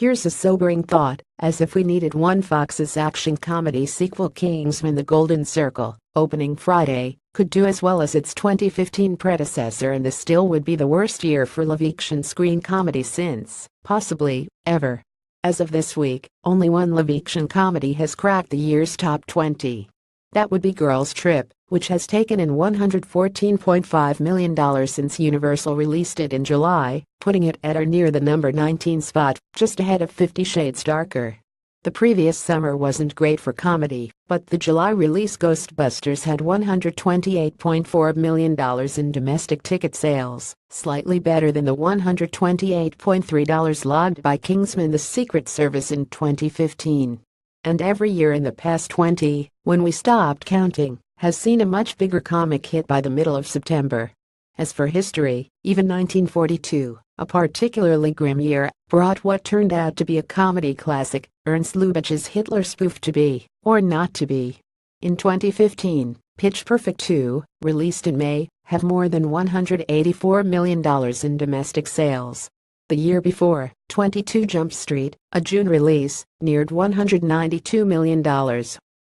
Here's a sobering thought, as if we needed one. Fox's action comedy sequel Kingsman The Golden Circle, opening Friday, could do as well as its 2015 predecessor, and this still would be the worst year for live-action screen comedy since, possibly, ever. As of this week, only one live-action comedy has cracked the year's top 20. That would be Girls Trip, which has taken in $114.5 million since Universal released it in July, putting it at or near the number 19 spot, just ahead of 50 Shades Darker. The previous summer wasn't great for comedy, but the July release Ghostbusters had $128.4 million in domestic ticket sales, slightly better than the $128.3 logged by Kingsman The Secret Service in 2015. And every year in the past 20, when we stopped counting, has seen a much bigger comic hit by the middle of September. As for history, even 1942, a particularly grim year, brought what turned out to be a comedy classic, Ernst Lubitsch's Hitler spoof To Be, or Not to Be. In 2015, Pitch Perfect 2, released in May, had more than $184 million in domestic sales. The year before, 22 Jump Street, a June release, neared $192 million.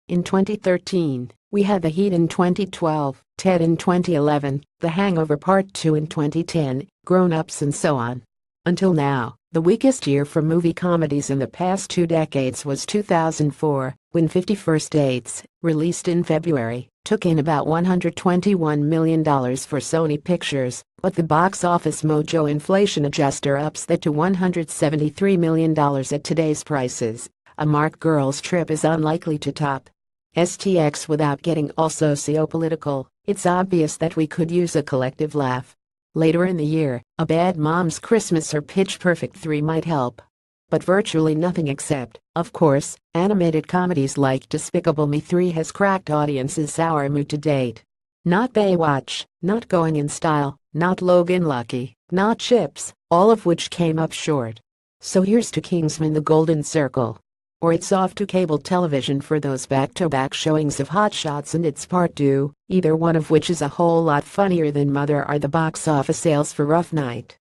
In 2013, we had The Heat in 2012, Ted in 2011, The Hangover Part 2 in 2010, Grown Ups, and so on. Until now, the weakest year for movie comedies in the past 2 decades was 2004, when 50 First Dates, released in February, took in about $121 million for Sony Pictures, but the box office mojo inflation adjuster ups that to $173 million at today's prices, a mark Girls Trip is unlikely to top. STX. Without getting all socio-political, it's obvious that we could use a collective laugh. Later in the year, A Bad Mom's Christmas or Pitch Perfect 3 might help. But virtually nothing except, of course, animated comedies like Despicable Me 3 has cracked audiences' sour mood to date. Not Baywatch, not Going in Style, not Logan Lucky, not Chips, all of which came up short. So here's to Kingsman The Golden Circle. Or it's off to cable television for those back-to-back showings of Hot Shots and It's Part 2, either one of which is a whole lot funnier than Mother. Are the box office sales for Rough Night?